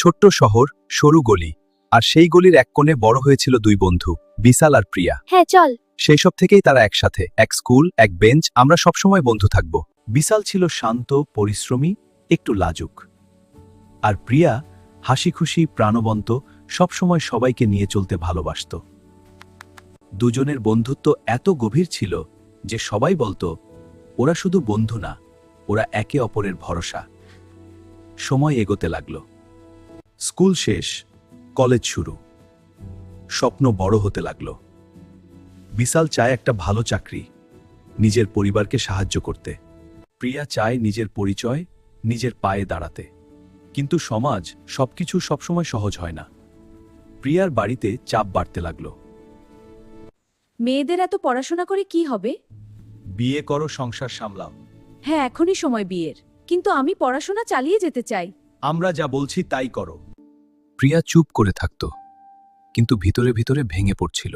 ছোট্ট শহর, সরু গলি, আর সেই গলির এক কোণে বড় হয়েছিল দুই বন্ধু, বিশাল আর প্রিয়া। হ্যাঁ চল। সেই সব থেকেই তারা একসাথে, এক স্কুল, এক বেঞ্চ, আমরা সবসময় বন্ধু থাকব। বিশাল ছিল শান্ত, পরিশ্রমী, একটু লাজুক। আর প্রিয়া হাসি খুশি, প্রাণবন্ত, সবসময় সবাইকে নিয়ে চলতে ভালোবাসত। দুজনের বন্ধুত্ব এত গভীর ছিল যে সবাই বলতো ওরা শুধু বন্ধু না, ওরা একে অপরের ভরসা। সময় এগোতে লাগলো। স্কুল শেষ, কলেজ শুরু, স্বপ্ন বড় হতে লাগলো। বিশাল চায় একটা ভালো চাকরি, নিজের পরিবারকে সাহায্য করতে। প্রিয়া চায় নিজের পরিচয়, নিজের পায়ে দাঁড়াতে। কিন্তু সমাজ সবকিছু সবসময় সহজ হয় না। প্রিয়ার বাড়িতে চাপ বাড়তে লাগলো। মেয়েদের এত পড়াশোনা করে কি হবে? বিয়ে করো, সংসার সামলাও। হ্যাঁ, এখনই সময় বিয়ের, কিন্তু আমি পড়াশোনা চালিয়ে যেতে চাই। আমরা যা বলছি তাই করো। প্রিয়া চুপ করে থাকত, কিন্তু ভিতরে ভিতরে ভেঙে পড়ছিল।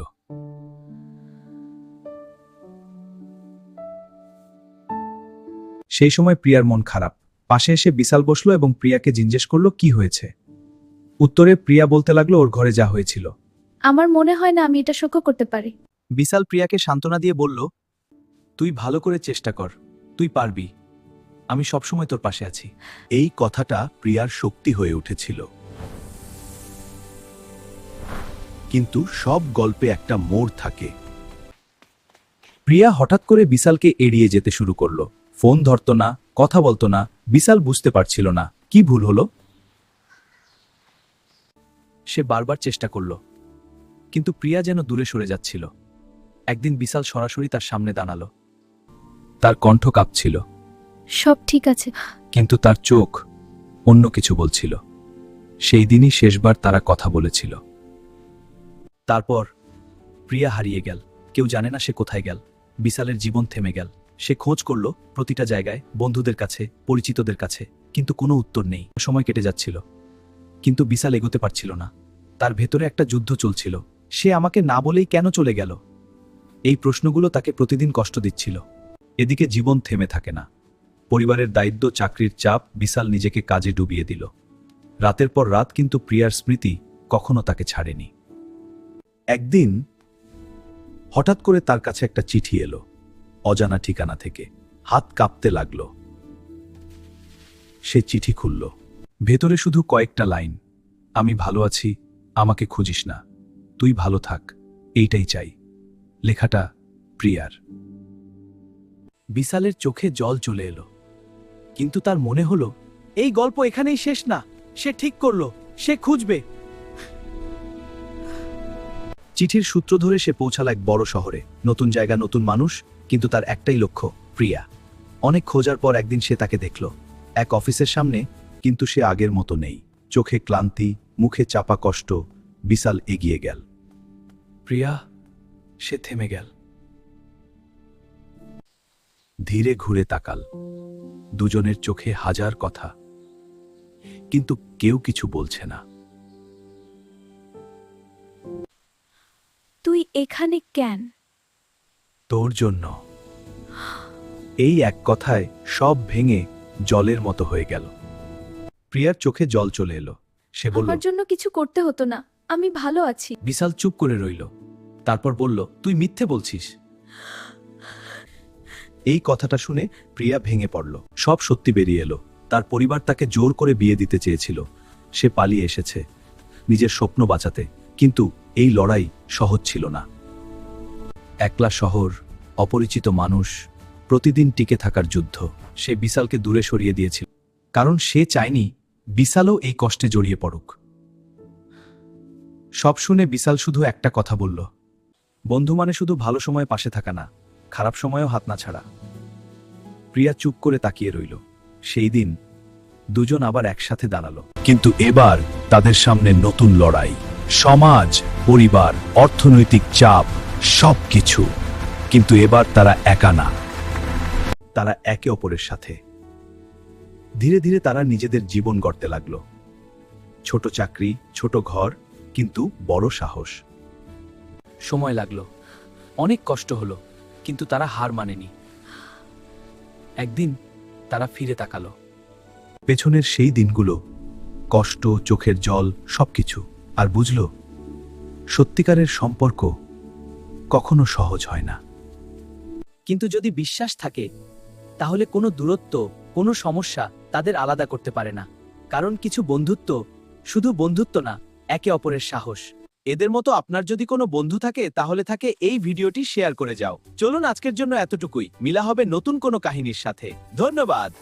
সেই সময় প্রিয়ার মন খারাপ। পাশে এসে বিশাল বসলো এবং প্রিয়াকে জিজ্ঞেস করলো কি হয়েছে। উত্তরে প্রিয়া বলতে লাগলো ওর ঘরে যা হয়েছিল। আমার মনে হয় না আমি এটা সহ্য করতে পারি। বিশাল প্রিয়াকে সান্ত্বনা দিয়ে বলল, তুই ভালো করে চেষ্টা কর, তুই পারবি, আমি সবসময় তোর পাশে আছি। এই কথাটা প্রিয়ার শক্তি হয়ে উঠেছিল। কিন্তু সব গল্পে একটা মোড় থাকে। প্রিয়া হঠাৎ করে বিশালকে এড়িয়ে যেতে শুরু করলো। ফোন ধরতো না, কথা বলতো না। বিশাল বুঝতে পারছিল না কি ভুল হলো। সে বারবার চেষ্টা করলো, কিন্তু প্রিয়া যেন দূরে সরে যাচ্ছিল। একদিন বিশাল সরাসরি তার সামনে দাঁড়ালো। তার কণ্ঠ কাঁপছিল, সব ঠিক আছে। কিন্তু তার চোখ অন্য কিছু বলছিল। সেই দিনই শেষবার তারা কথা বলেছিল। তারপর প্রিয়া হারিয়ে গেল। কেউ জানে না সে কোথায় গেল। বিশালের জীবন থেমে গেল। সে খোঁজ করলো প্রতিটা জায়গায়, বন্ধুদের কাছে, পরিচিতদের কাছে, কিন্তু কোনো উত্তর নেই। সময় কেটে যাচ্ছিল, কিন্তু বিশাল এগোতে পারছিল না। তার ভেতরে একটা যুদ্ধ চলছিল। সে আমাকে না বলেই কেন চলে গেল? এই প্রশ্নগুলো তাকে প্রতিদিন কষ্ট দিচ্ছিল। এদিকে জীবন থেমে থাকে না। পরিবারের দায়িত্ব, চাকরির চাপ, বিশাল নিজেকে কাজে ডুবিয়ে দিল। রাতের পর রাত, কিন্তু প্রিয়ার স্মৃতি কখনো তাকে ছাড়েনি। একদিন হঠাৎ করে তার কাছে একটা চিঠি এলো, অজানা ঠিকানা থেকে। হাত কাঁপতে লাগলো। সে চিঠি খুলল। ভেতরে শুধু কয়েকটা লাইন, আমি ভালো আছি, আমাকে খুঁজিস না, তুই ভালো থাক, এইটাই চাই। লেখাটা প্রিয়ার। বিশালের চোখে জল চলে এলো, কিন্তু তার মনে হলো এই গল্প এখানেই শেষ না। সে ঠিক করলো, সে খুঁজবে। চিঠির সূত্র ধরে সে পৌঁছাল এক বড় শহরে। নতুন জায়গা, নতুন মানুষ, কিন্তু তার একটাই লক্ষ্য, প্রিয়া। অনেক খোঁজার পর একদিন সে তাকে দেখল এক অফিসের সামনে, কিন্তু সে আগের মতো নেই। চোখে ক্লান্তি, মুখে চাপা কষ্ট। বিশাল এগিয়ে গেল। প্রিয়া, সে থেমে গেল। ধীরে ঘুরে তাকাল। দুজনের চোখে হাজার কথা, কিন্তু কেউ কিছু বলছে না। তুই এখানে কেন? তোর জন্য। এই এক কথায় সব ভেঙে জলের মতো হয়ে গেল। প্রিয়ার চোখে জল চলে এলো। সে বলল, আমার জন্য কিছু করতে হতো না, আমি ভালো আছি। বিশাল চুপ করে রইল। তারপর বলল, তুই মিথ্যে বলছিস। এই কথাটা শুনে প্রিয়া ভেঙে পড়ল। সব সত্যি বেরিয়ে এলো। তার পরিবার তাকে জোর করে বিয়ে দিতে চেয়েছিল। সে পালিয়ে এসেছে নিজের স্বপ্ন বাঁচাতে, কিন্তু এই লড়াই সহজ ছিল না। একলা শহর, অপরিচিত মানুষ, প্রতিদিন টিকে থাকার যুদ্ধ। সে বিশালকে দূরে সরিয়ে দিয়েছিল, কারণ সে চায়নি বিশালও এই কষ্টে জড়িয়ে পড়ুক। সব শুনে বিশাল শুধু একটা কথা বলল, বন্ধু মানে শুধু ভালো সময়ে পাশে থাকা না, খারাপ সময়েও হাত না ছাড়া। প্রিয়া চুপ করে তাকিয়ে রইল। সেই দিন দুজন আবার একসাথে দাঁড়ালো, কিন্তু এবার তাদের সামনে নতুন লড়াই। সমাজ, পরিবার, অর্থনৈতিক চাপ, সবকিছু। কিন্তু এবার তারা একা না, তারা একে অপরের সাথে। ধীরে ধীরে তারা নিজেদের জীবন গড়তে লাগলো। ছোট চাকরি, ছোট ঘর, কিন্তু বড় সাহস। সময় লাগলো, অনেক কষ্ট হলো, কিন্তু তারা হার মানেনি। একদিন তারা ফিরে তাকালো। পেছনের সেই দিনগুলো কষ্ট, চোখের জল, সবকিছু। আর বুঝল, সত্যিকারের সম্পর্ক কখনো সহজ হয় না। কিন্তু যদি বিশ্বাস থাকে, তাহলে কোনো দূরত্ব, কোনো সমস্যা তাদের আলাদা করতে পারে না। কারণ কিছু বন্ধুত্ব শুধু বন্ধুত্ব না, একে অপরের সাহস। এদের মতো আপনার যদি কোনো বন্ধু থাকে, তাহলে থাকে এই ভিডিওটি শেয়ার করে যাও। চলুন আজকের জন্য এতটুকুই। মিলা হবে নতুন কোনো কাহিনীর সাথে। ধন্যবাদ।